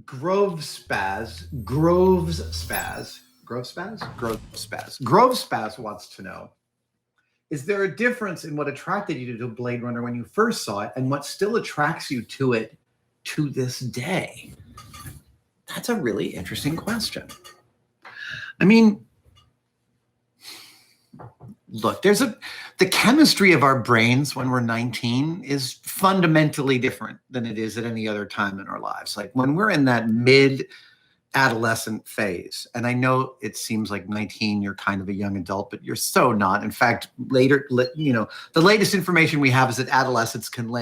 Grove Spaz wants to know, is there a difference in what attracted you to Blade Runner when you first saw it and what still attracts you to it to this day? That's a really interesting question. I mean, look, the chemistry of our brains when we're 19 is fundamentally different than it is at any other time in our lives. Like when we're in that mid-adolescent phase, and I know it seems like 19, you're kind of a young adult, but you're so not. In fact, the latest information we have is that adolescence can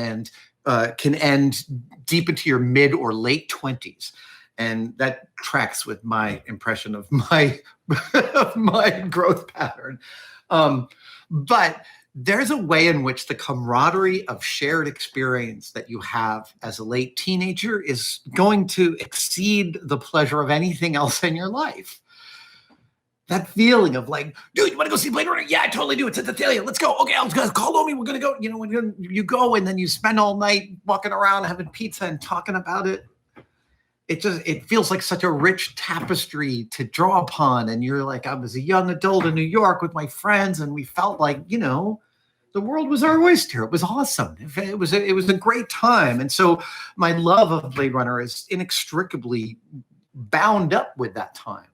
end deep into your mid or late 20s. And that tracks with my impression of my of my growth pattern. But there's a way in which the camaraderie of shared experience that you have as a late teenager is going to exceed the pleasure of anything else in your life. That feeling of like, dude, you want to go see Blade Runner? Yeah, I totally do. It's at the theater. Let's go. Okay, I'll call Omi. We're going to go. You go and then you spend all night walking around having pizza and talking about it. It feels like such a rich tapestry to draw upon. And you're like, I was a young adult in New York with my friends, and we felt like, the world was our oyster. It was awesome. It was a great time. And so my love of Blade Runner is inextricably bound up with that time.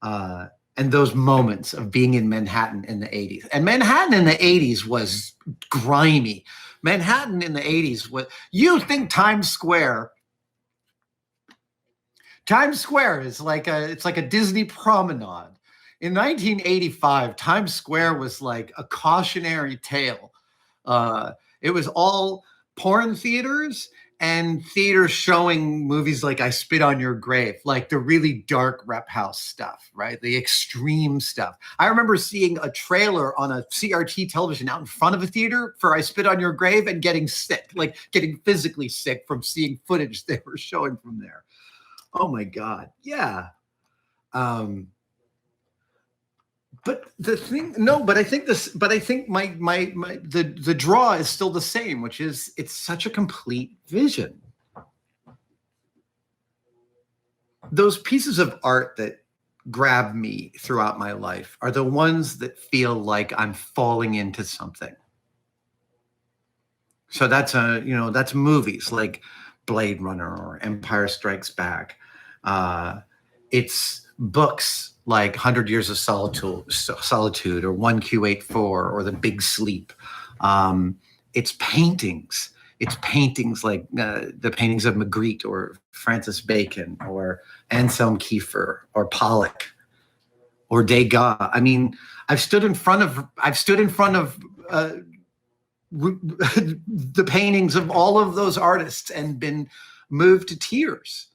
And those moments of being in Manhattan in the 80s. And Manhattan in the 80s was grimy. Manhattan in the 80s was, you think Times Square is like a Disney promenade. In 1985, Times Square was like a cautionary tale. It was all porn theaters and theaters showing movies like I Spit on Your Grave, like the really dark rep house stuff, right? The extreme stuff. I remember seeing a trailer on a CRT television out in front of a theater for I Spit on Your Grave and getting sick, like getting physically sick from seeing footage they were showing from there. Oh my God. Yeah. But I think the draw is still the same, which is it's such a complete vision. Those pieces of art that grab me throughout my life are the ones that feel like I'm falling into something. So that's movies like Blade Runner or Empire Strikes Back. It's books like 100 Years of Solitude or 1Q84 or The Big Sleep. It's paintings. It's paintings like the paintings of Magritte or Francis Bacon or Anselm Kiefer or Pollock or Degas. I mean, I've stood in front of the paintings of all of those artists and been moved to tears.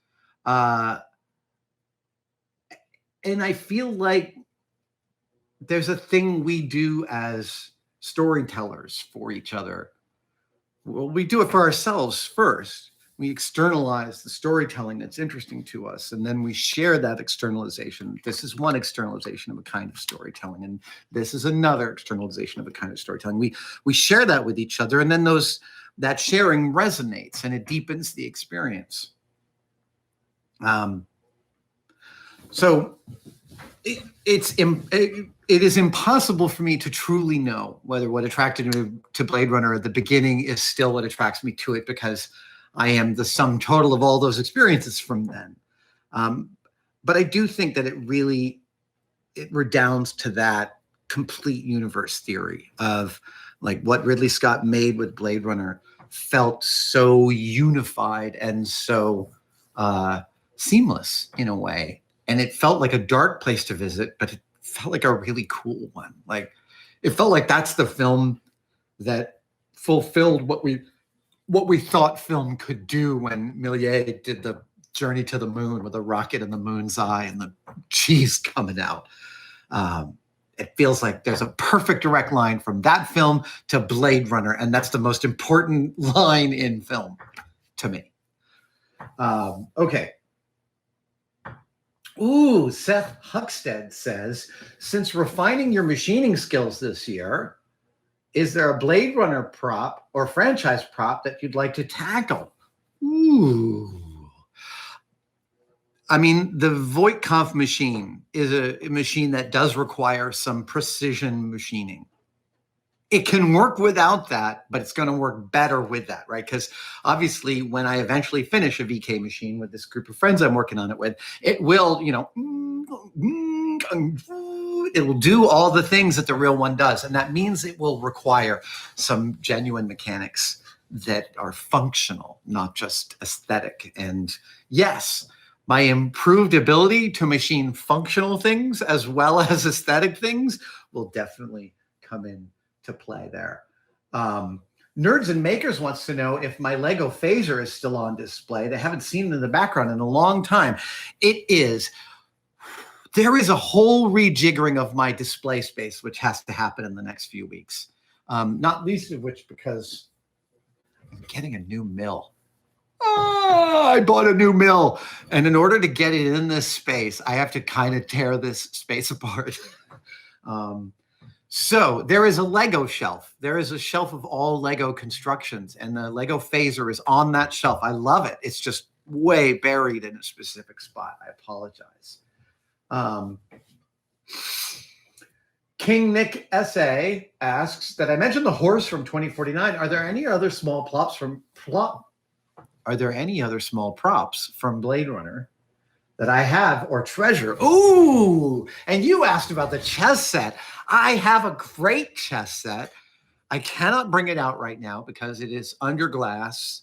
And I feel like there's a thing we do as storytellers for each other. Well, we do it for ourselves first. We externalize the storytelling that's interesting to us, and then we share that externalization. This is one externalization of a kind of storytelling, and this is another externalization of a kind of storytelling. We share that with each other, and then that sharing resonates, and it deepens the experience. So it is impossible for me to truly know whether what attracted me to Blade Runner at the beginning is still what attracts me to it, because I am the sum total of all those experiences from then. But I do think that it redounds to that complete universe theory of like what Ridley Scott made with Blade Runner felt so unified and so seamless in a way. And it felt like a dark place to visit, but it felt like a really cool one. Like it felt like that's the film that fulfilled what we thought film could do when Méliès did the Journey to the Moon with a rocket in the moon's eye and the cheese coming out. It feels like there's a perfect direct line from that film to Blade Runner, and that's the most important line in film to me. Okay. Ooh, Seth Huckstead says, since refining your machining skills this year, is there a Blade Runner prop or franchise prop that you'd like to tackle? Ooh. I mean, the Voight-Kampff machine is a machine that does require some precision machining. It can work without that, but it's going to work better with that, right? Because obviously, when I eventually finish a VK machine with this group of friends I'm working on it with, it will, it will do all the things that the real one does. And that means it will require some genuine mechanics that are functional, not just aesthetic. And yes, my improved ability to machine functional things as well as aesthetic things will definitely come in to play there. Nerds and Makers wants to know if my Lego phaser is still on display. They haven't seen it in the background in a long time. It is. There is a whole rejiggering of my display space, which has to happen in the next few weeks. Not least of which because I'm getting a new mill. I bought a new mill. And in order to get it in this space, I have to kind of tear this space apart. So there is a Lego shelf. There is a shelf of all Lego constructions, and the Lego phaser is on that shelf. I love it. It's just way buried in a specific spot. I apologize. King Nick SA asks that I mentioned the horse from 2049. Are there any other small props from Blade Runner that I have or treasure? Ooh, and you asked about the chess set. I have a great chess set. I cannot bring it out right now because it is under glass.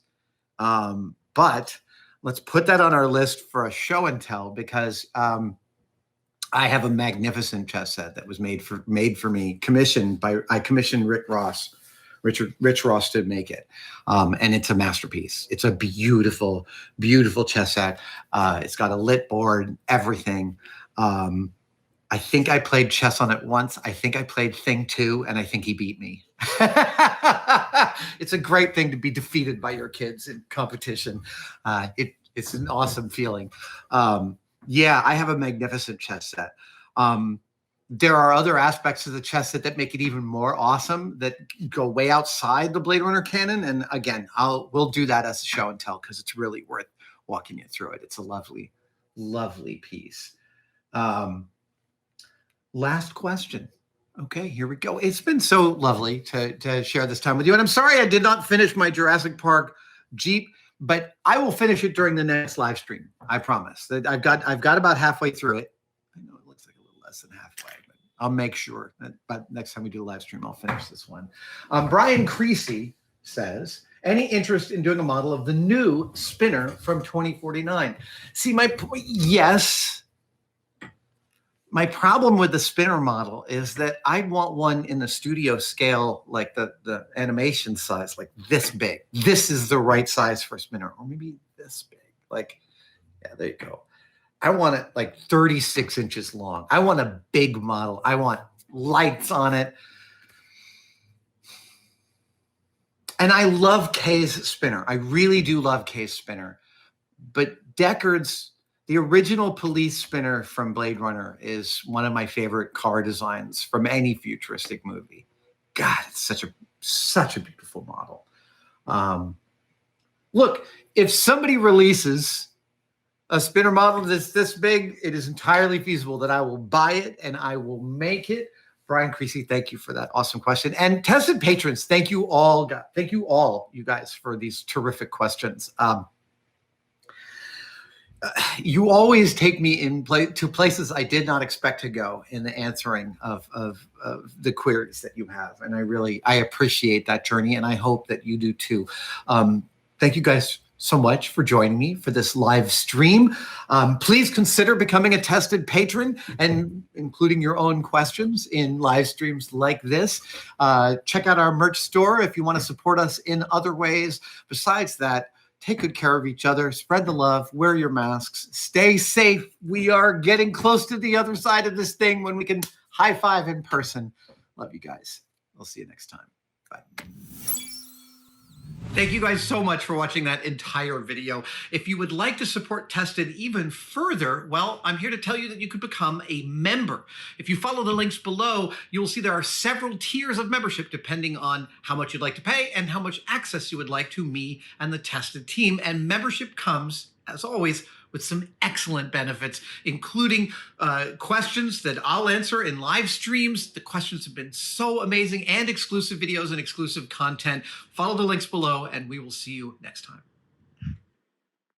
But let's put that on our list for a show and tell, because I have a magnificent chess set that was made for me, I commissioned Rich Ross to make it. And it's a masterpiece. It's a beautiful, beautiful chess set. It's got a lit board, everything. I think I played chess on it once. I think I played Thing 2, and I think he beat me. It's a great thing to be defeated by your kids in competition. It's an awesome feeling. Yeah, I have a magnificent chess set. There are other aspects of the chess set that make it even more awesome that go way outside the Blade Runner canon. And again, we'll do that as a show and tell because it's really worth walking you through it. It's a lovely, lovely piece. Last question. Okay, here we go. It's been so lovely to share this time with you. And I'm sorry I did not finish my Jurassic Park Jeep, but I will finish it during the next live stream. I promise. That I've got about halfway through it. I know it looks like a little less than halfway, but I'll make sure that by next time we do a live stream, I'll finish this one. Brian Creasy says, any interest in doing a model of the new spinner from 2049? See, yes. My problem with the spinner model is that I want one in the studio scale, like the animation size, like this big. This is the right size for a spinner, or maybe this big. Like, yeah, there you go. I want it like 36 inches long. I want a big model. I want lights on it. And I love Kay's spinner. I really do love Kay's spinner. But Deckard's, the original police spinner from Blade Runner, is one of my favorite car designs from any futuristic movie. God, it's such a beautiful model. Look, if somebody releases a spinner model that's this big, it is entirely feasible that I will buy it and I will make it. Brian Creasy, thank you for that awesome question. And tested patrons, thank you all, you guys, for these terrific questions. You always take me to places I did not expect to go in the answering of the queries that you have. And I appreciate that journey, and I hope that you do too. Thank you guys so much for joining me for this live stream. Please consider becoming a tested patron and including your own questions in live streams like this. Check out our merch store if you want to support us in other ways. Besides that, take good care of each other, spread the love, wear your masks, stay safe. We are getting close to the other side of this thing when we can high five in person. Love you guys. I'll see you next time. Bye. Thank you guys so much for watching that entire video. If you would like to support Tested even further, well, I'm here to tell you that you could become a member. If you follow the links below, you'll see there are several tiers of membership depending on how much you'd like to pay and how much access you would like to me and the Tested team. And membership comes, as always, with some excellent benefits, including questions that I'll answer in live streams. The questions have been so amazing, and exclusive videos and exclusive content. Follow the links below, and we will see you next time.